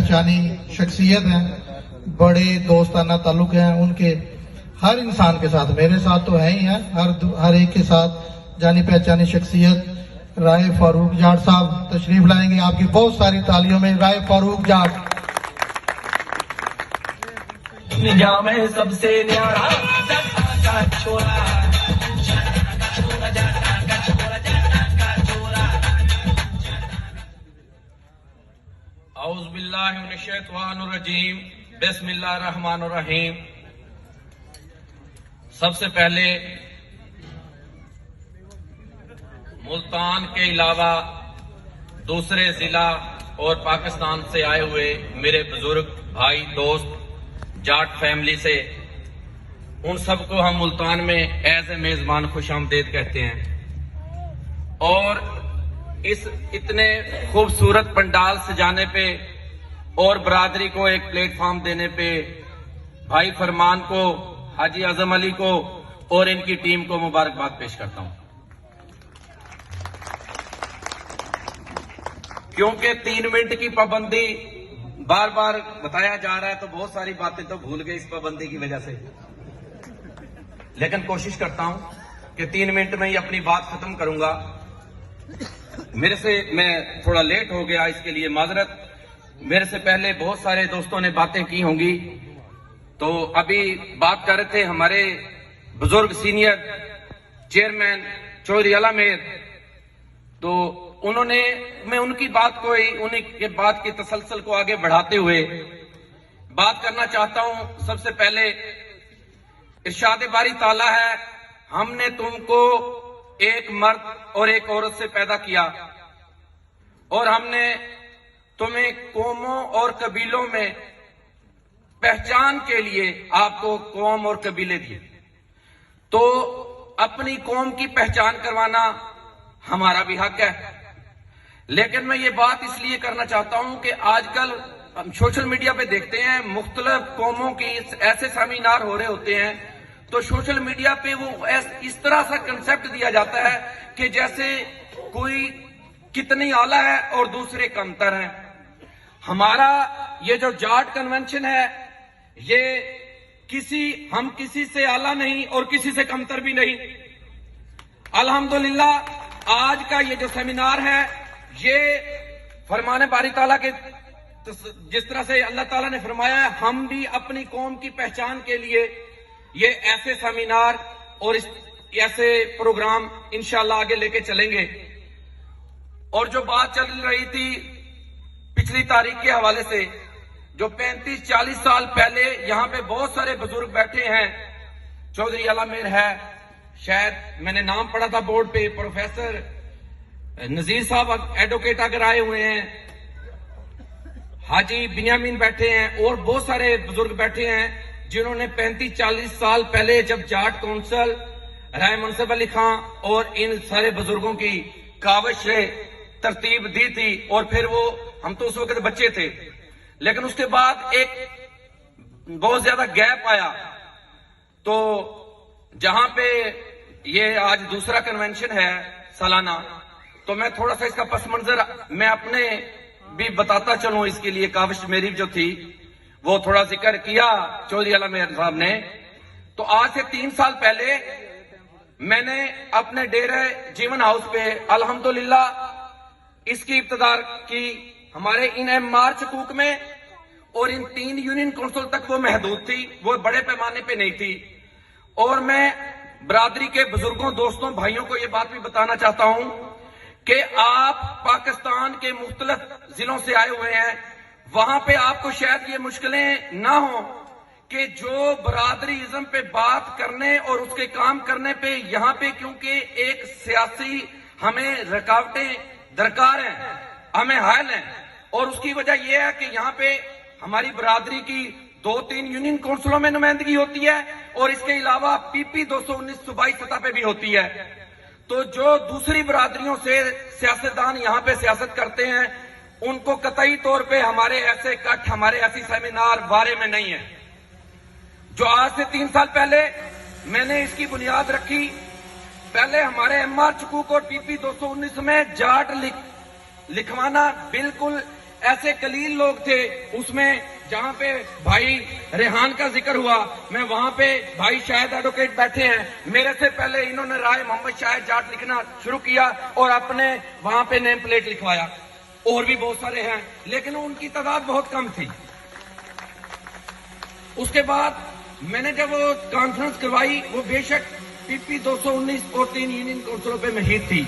पहचानी शख्सियत हैं, बड़े दोस्ताना ताल्लुक हैं उनके हर इंसान के साथ, मेरे साथ तो है ही है, हर एक के साथ जानी पहचानी शख्सियत राय फारूक जाट साहब तशरीफ लाएंगे। आपकी बहुत सारी तालियों में राय फारूक जाट। में सबसे न्यारा छोरा औज़ बिल्लाहि मिनश शैतानिर रजीम बिस्मिल्लाहिर रहमानिर रहीम। सबसे पहले मुल्तान के अलावा दूसरे जिला और पाकिस्तान से आए हुए मेरे बुजुर्ग भाई दोस्त जाट फैमिली से, उन सबको हम मुल्तान में एज ए मेजबान खुशामदीद कहते हैं। और इस इतने खूबसूरत पंडाल सजाने पे और बरादरी को एक प्लेटफॉर्म देने पे भाई फरमान को, हाजी आजम अली को और इनकी टीम को मुबारकबाद पेश करता हूं, क्योंकि 3 मिनट की पाबंदी बार बार बताया जा रहा है तो बहुत सारी बातें तो भूल गए इस पाबंदी की वजह से, लेकिन कोशिश करता हूं कि 3 मिनट में ही अपनी बात खत्म करूंगा। मेरे से मैं थोड़ा लेट हो गया, इसके लिए माजरत। मेरे से पहले बहुत सारे दोस्तों ने बातें की होंगी, तो अभी बात कर रहे थे हमारे बुजुर्ग सीनियर चेयरमैन चौधरी अला मेर, तो उन्होंने, मैं उनकी बात को ही, उन्हीं के बात की तसलसल को आगे बढ़ाते हुए बात करना चाहता हूं। सबसे पहले इरशाद बारी ताला है, हमने तुमको एक मर्द और एक औरत से पैदा किया और हमने तुम्हें कौमों और कबीलों में पहचान के लिए आपको कौम और कबीले दिए, तो अपनी कौम की पहचान करवाना हमारा भी हक है। लेकिन मैं ये बात इसलिए करना चाहता हूं कि आजकल हम सोशल मीडिया पे देखते हैं मुख्तलिफ कौमों की ऐसे सेमिनार हो रहे होते हैं, तो सोशल मीडिया पे वो इस तरह सा कंसेप्ट दिया जाता है कि जैसे कोई कितनी आला है और दूसरे कमतर हैं। हमारा ये जो जाट कन्वेंशन है, ये हम किसी से आला नहीं और किसी से कमतर भी नहीं। अल्हम्दुलिल्लाह आज का ये जो सेमिनार है, ये फरमाने बारी ताला के, जिस तरह से अल्लाह ताला ने फरमाया है, हम भी अपनी कौम की पहचान के लिए ये ऐसे सेमिनार और ऐसे प्रोग्राम इंशाल्लाह आगे लेके चलेंगे। और जो बात चल रही थी पिछली तारीख के हवाले से, जो 35-40 साल पहले यहाँ पे बहुत सारे बुजुर्ग बैठे हैं, चौधरी अला मेर है, शायद मैंने नाम पढ़ा था बोर्ड पे, प्रोफेसर नजीर साहब एडवोकेट अगर आए हुए हैं, हाजी बिन्यामीन बैठे हैं और बहुत सारे बुजुर्ग बैठे हैं जिन्होंने 35-40 साल पहले जब जाट काउंसिल राय मुनसिफ अली खां और इन सारे बुजुर्गों की काविश से तरतीब दी थी। और फिर वो, हम तो उस वक्त बच्चे थे, लेकिन उसके बाद एक बहुत ज्यादा गैप आया, तो जहां पे ये आज दूसरा कन्वेंशन है सालाना, तो मैं थोड़ा सा इसका पस मंजर मैं अपने भी बताता चलूं। इसके लिए काविश मेरी जो थी वो थोड़ा जिक्र किया चौधरी अला मेर साहब ने। तो आज से 3 साल पहले मैंने अपने डेरे जीवन हाउस पे अल्हम्दुलिल्लाह इसकी इब्तिदा की। हमारे इन एमआर चकूक में और इन 3 यूनियन काउंसिल तक वो महदूद थी, वो बड़े पैमाने पे नहीं थी। और मैं बरादरी के बुजुर्गों, दोस्तों, भाइयों को ये बात भी बताना चाहता हूं कि आप पाकिस्तान के मुख्तलिफ जिलों से आए हुए हैं, वहां पे आपको शायद ये मुश्किलें ना हो कि जो बरादरीइज्म पे बात करने और उसके काम करने पे यहाँ पे, क्योंकि एक सियासी हमें रुकावटें दरकार हैं, हमें हायल हैं, और उसकी वजह यह है कि यहाँ पे हमारी बरादरी की 2-3 यूनियन काउंसिलों में नुमाइंदगी होती है और इसके अलावा PP 219 सूबाई सतह पे भी होती है। तो जो दूसरी बरादरियों से सियासतदान यहाँ पे सियासत करते हैं, उनको कतई तौर पे हमारे ऐसे कट, हमारे ऐसी सेमिनार बारे में नहीं है। जो आज से 3 साल पहले मैंने इसकी बुनियाद रखी, पहले हमारे MR चकूक और PP 219 में जाट लिखवाना बिल्कुल ऐसे कलील लोग थे, उसमें जहां पे भाई रेहान का जिक्र हुआ, मैं वहां पे भाई शाहिद एडवोकेट बैठे हैं, मेरे से पहले इन्होंने राय मोहम्मद शाहिद जाट लिखना शुरू किया और अपने वहां पे नेम प्लेट लिखवाया। और भी बहुत सारे हैं, लेकिन उनकी तादाद बहुत कम थी। उसके बाद मैंने जब वो कॉन्फ्रेंस करवाई, वो बेशक पीपी 219 और 3 यूनियन काउंसिलों पे महीद थी,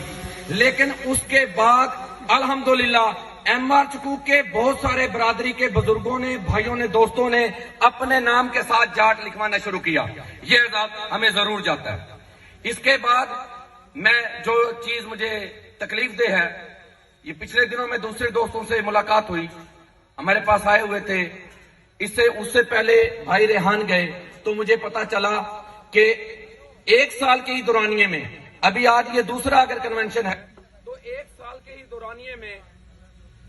लेकिन उसके बाद अल्हम्दुलिल्लाह एमआर चकूक के बहुत सारे बरादरी के बुजुर्गों ने, भाइयों ने, दोस्तों ने अपने नाम के साथ जाट लिखवाना शुरू किया। ये आजाद हमें जरूर जाता है। इसके बाद मैं जो चीज मुझे तकलीफ दे है, ये पिछले दिनों में दूसरे दोस्तों से मुलाकात हुई, हमारे पास आए हुए थे। उससे पहले भाई रेहान गए तो मुझे पता चला कि 1 साल के ही दौरानिये में, अभी आज ये दूसरा अगर कन्वेंशन है, तो 1 साल के ही दौरानिये में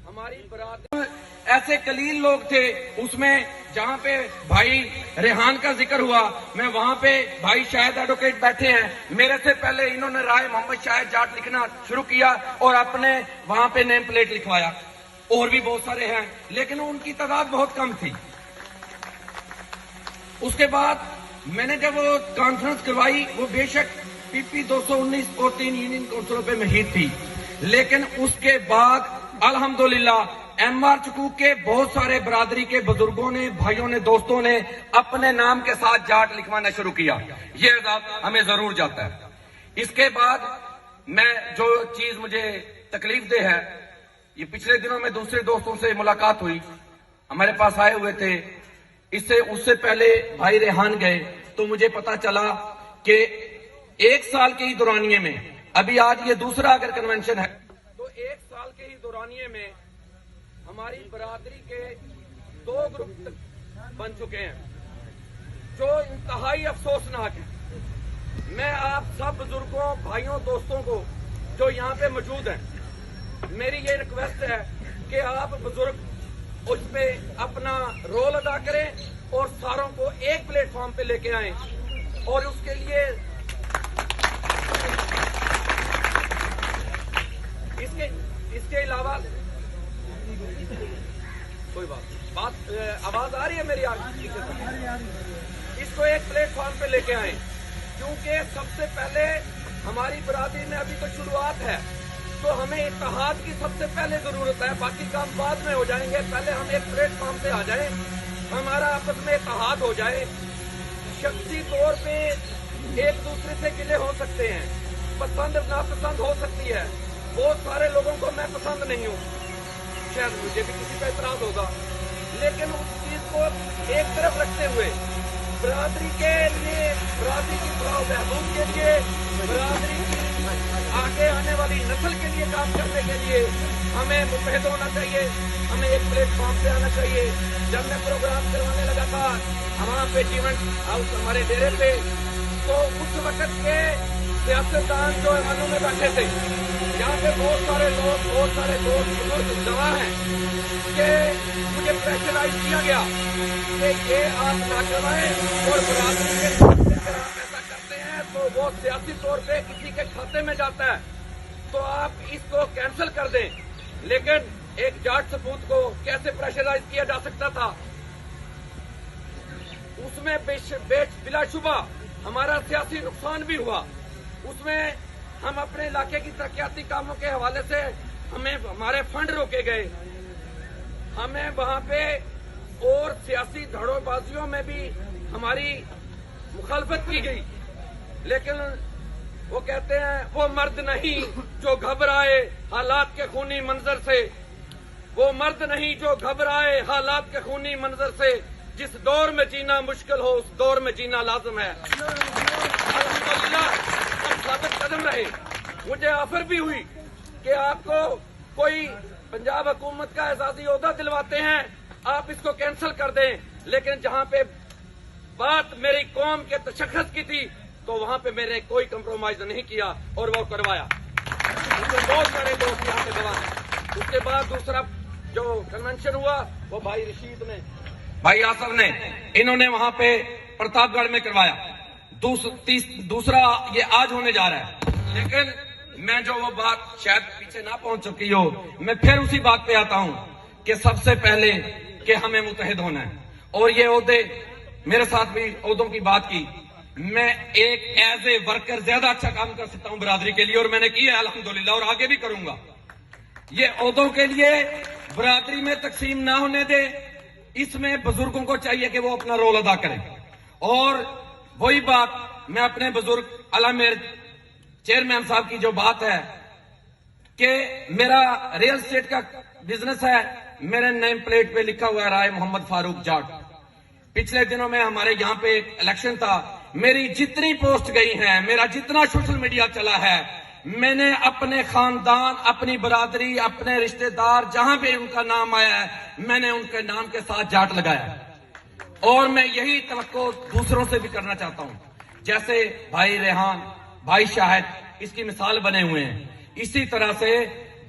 हमारी बरादरी ऐसे कलील लोग थे, उसमें जहां पे भाई रेहान का जिक्र हुआ, मैं वहां पे भाई शाहिद एडवोकेट बैठे हैं, मेरे से पहले इन्होंने राय मोहम्मद शाहिद जाट लिखना शुरू किया और अपने वहां पे नेम प्लेट लिखवाया। और भी बहुत सारे हैं, लेकिन उनकी तादाद बहुत कम थी। उसके बाद मैंने जब वो कॉन्फ्रेंस करवाई, वो बेशक पीपी 219 और 3 यूनियन काउंसिलों पे महीद थी, लेकिन उसके बाद अल्हम्दुलिल्लाह एमआर चकूक के बहुत सारे बरादरी के बुजुर्गों ने, भाइयों ने, दोस्तों ने अपने नाम के साथ जाट लिखवाना शुरू किया। ये आजाद हमें जरूर जाता है। इसके बाद मैं जो चीज मुझे तकलीफ दे है, ये पिछले दिनों में दूसरे दोस्तों से मुलाकात हुई, हमारे पास आए हुए थे। उससे पहले भाई रेहान गए तो मुझे पता चला कि 1 साल के ही दौरानिये में, अभी आज ये दूसरा अगर कन्वेंशन है, तो 1 साल के ही दौरानिये में हमारी बरादरी के 2 ग्रुप बन चुके हैं, जो इंतहाई अफसोसनाक है। मैं आप सब बुजुर्गों, भाइयों, दोस्तों को जो यहाँ पे मौजूद हैं, मेरी ये रिक्वेस्ट है कि आप बुजुर्ग उस पे अपना रोल अदा करें और सारों को एक प्लेटफॉर्म पे लेके आएं। और उसके लिए इसके अलावा कोई बात आवाज आ रही है मेरी? इसको एक प्लेटफॉर्म पे लेके आएं, क्योंकि सबसे पहले हमारी बरादरी में अभी तो शुरुआत है, तो हमें इत्तेहाद की सबसे पहले जरूरत है। बाकी काम बाद में हो जाएंगे, पहले हम एक प्लेटफॉर्म पे आ जाएं, हमारा आपस में इत्तेहाद हो जाए। शख्सी तौर पे एक दूसरे से गिले हो सकते हैं, पसंद नापसंद हो सकती है, बहुत सारे लोगों को मैं पसंद नहीं हूँ, शायद मुझे भी किसी का इतराज होगा, लेकिन उस चीज को एक तरफ रखते हुए बरादरी के लिए, बरादरी की फलाह बहबूद के लिए, बरादरी की आगे आने वाली नस्ल के लिए काम करने के लिए हमें मुतहद होना चाहिए, हमें एक प्लेटफॉर्म पे आना चाहिए। जब मैं प्रोग्राम करवाने लगा था वहाँ पे जीवन हाउस हमारे डेरे पे, तो उस वक्त के सियासतदान जो एवानों में बैठे थे, यहाँ पे बहुत सारे लोग, बहुत सारे दोस्त, बुजुर्ग गवाह हैं कि मुझे प्रेशराइज किया गया कि ये आप ना करवाएं, और बरादरी के अगर आप ऐसा करते हैं तो वो सियासी तौर पे किसी के खाते में जाता है, तो आप इसको कैंसिल कर दें। लेकिन एक जाट सपूत को कैसे प्रेशराइज किया जा सकता था? उसमें बिलाशुबा हमारा सियासी नुकसान भी हुआ। उसमें हम अपने इलाके की तरक्याती कामों के हवाले से हमारे फंड रोके गए, हमें वहां पे और सियासी धड़ोबाजियों में भी हमारी मुखालफत की गई। लेकिन वो कहते हैं वो मर्द नहीं जो घबराए हालात के खूनी मंजर से, वो मर्द नहीं जो घबराए हालात के खूनी मंजर से, जिस दौर में जीना मुश्किल हो उस दौर में जीना लाजम है। अल्हम्दुलिल्लाह हम साबित कदम रहे। मुझे ऑफर भी हुई कि आपको कोई पंजाब हुकूमत का एजाजी ओहदा दिलवाते हैं, आप इसको कैंसिल कर दें। लेकिन जहां पे बात मेरी कौम के तशख्खुस की थी, तो वहां पे मैंने कोई कंप्रोमाइज नहीं किया और वो करवाया। बहुत सारे दोस्त यहाँ पे गवाह हैं। उसके बाद दूसरा जो कन्वेंशन हुआ वो भाई रशीद ने, भाई आसफ ने, इन्होंने वहां पे प्रतापगढ़ में करवाया। दूसरा ये आज होने जा रहा है। लेकिन मैं जो वो बात शायद पीछे ना पहुंच चुकी हो, मैं फिर उसी बात पे आता हूं کہ سب سے پہلے کہ ہمیں متحد ہونا ہے. اور یہ عہدے میرے ساتھ بھی عہدوں کی بات کی, میں ایک ایز اے ورکر زیادہ اچھا کام کر سکتا ہوں برادری کے لیے, اور میں نے کیا ہے الحمدللہ, اور آگے بھی کروں گا. یہ عہدوں کے لیے برادری میں تقسیم نہ ہونے دے, اس میں بزرگوں کو چاہیے کہ وہ اپنا رول ادا کریں. اور وہی بات میں اپنے بزرگ اعلیٰ میر چیئرمین صاحب کی جو بات ہے کہ میرا ریل اسٹیٹ کا بزنس ہے, میرے نیم پلیٹ پہ لکھا ہوا ہے رائے محمد فاروق جاٹ. پچھلے دنوں میں ہمارے یہاں پہ ایک الیکشن تھا, میری جتنی پوسٹ گئی ہیں, میرا جتنا سوشل میڈیا چلا ہے, میں نے اپنے خاندان, اپنی برادری, اپنے رشتہ دار جہاں پہ ان کا نام آیا ہے, میں نے ان کے نام کے ساتھ جاٹ لگایا ہے. اور میں یہی توقع دوسروں سے بھی کرنا چاہتا ہوں. جیسے بھائی ریحان, بھائی شاہد اس کی مثال بنے ہوئے ہیں, اسی طرح سے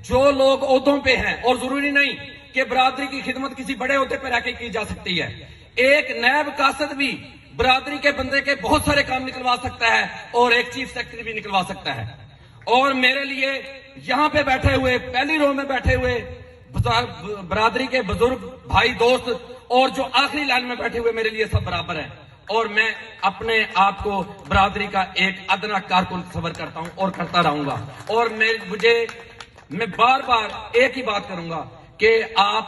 جو لوگ عہدوں پہ ہیں, اور ضروری نہیں کہ برادری کی خدمت کسی بڑے عہدے پہ رہ کے کی جا سکتی ہے, ایک نائب قاصد بھی برادری کے بندے کے بہت سارے کام نکلوا سکتا ہے, اور ایک چیف سیکرٹری بھی نکلوا سکتا ہے. اور میرے لیے یہاں پہ بیٹھے ہوئے, پہلی رو میں بیٹھے ہوئے برادری کے بزرگ بھائی دوست, اور جو آخری لائن میں بیٹھے ہوئے, میرے لیے سب برابر ہیں. اور میں اپنے آپ کو برادری کا ایک ادنا کارکن تصور کرتا ہوں اور کرتا رہوں گا. اور میں بار بار ایک ہی بات کروں گا کہ آپ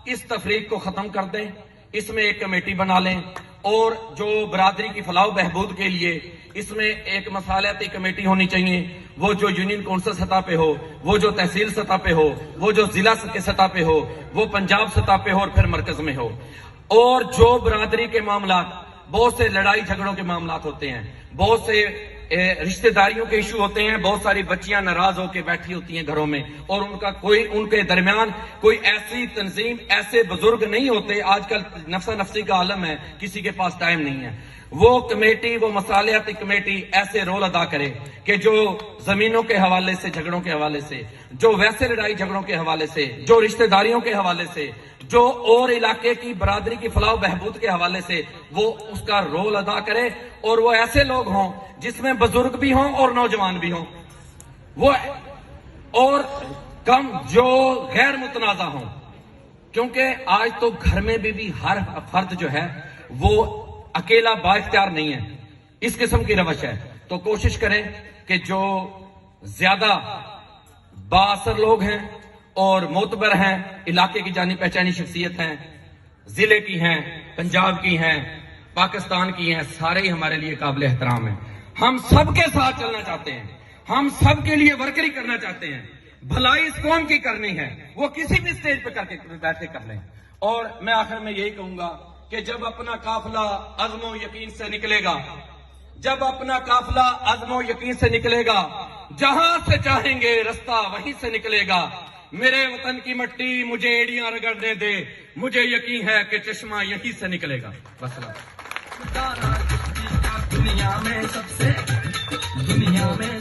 اس تفریق کو ختم کر دیں, اس میں ایک کمیٹی بنا لیں, اور جو برادری کی فلاح و بہبود کے لیے اس میں ایک مصالحتی کمیٹی ہونی چاہیے, وہ جو یونین کونسل سطح پہ ہو, وہ جو تحصیل سطح پہ ہو, وہ جو ضلع کے سطح پہ ہو, وہ پنجاب سطح پہ ہو, اور پھر مرکز میں ہو. اور جو برادری کے معاملات, بہت سے لڑائی جھگڑوں کے معاملات ہوتے ہیں, بہت سے رشتہ داریوں کے ایشو ہوتے ہیں, بہت ساری بچیاں ناراض ہو کے بیٹھی ہوتی ہیں گھروں میں, اور ان کے درمیان کوئی ایسی تنظیم, ایسے بزرگ نہیں ہوتے. آج کل نفسا نفسی کا عالم ہے, کسی کے پاس ٹائم نہیں ہے. وہ کمیٹی, وہ مصالحتی کمیٹی ایسے رول ادا کرے کہ جو زمینوں کے حوالے سے, جھگڑوں کے حوالے سے, جو ویسے لڑائی جھگڑوں کے حوالے سے, جو رشتہ داریوں کے حوالے سے, جو اور علاقے کی برادری کی فلاح و بہبود کے حوالے سے, وہ اس کا رول ادا کرے. اور وہ ایسے لوگ ہوں جس میں بزرگ بھی ہوں اور نوجوان بھی ہوں, وہ اور کم جو غیر متنازع ہوں, کیونکہ آج تو گھر میں بھی ہر فرد جو ہے وہ اکیلا بااختیار نہیں ہے, اس قسم کی روش ہے. تو کوشش کریں کہ جو زیادہ بااثر لوگ ہیں اور معتبر ہیں, علاقے کی جانی پہچانی شخصیت ہیں, ضلع کی ہیں, پنجاب کی ہیں, پاکستان کی ہیں, سارے ہی ہمارے لیے قابل احترام ہیں. ہم سب کے ساتھ چلنا چاہتے ہیں, ہم سب کے لیے ورکری کرنا چاہتے ہیں, بھلائی اس قوم کی کرنی ہے, وہ کسی بھی سٹیج پہ بیٹھ کے کر لیں. اور میں آخر میں یہی کہوں گا کہ جب اپنا قافلہ عزم و یقین سے نکلے گا, جب اپنا قافلہ عزم و یقین سے نکلے گا, جہاں سے چاہیں گے رستہ وہیں سے نکلے گا. میرے وطن کی مٹی مجھے ایڑیاں رگڑنے دے, مجھے یقین ہے کہ چشمہ یہیں سے نکلے گا. وسلام. دنیا میں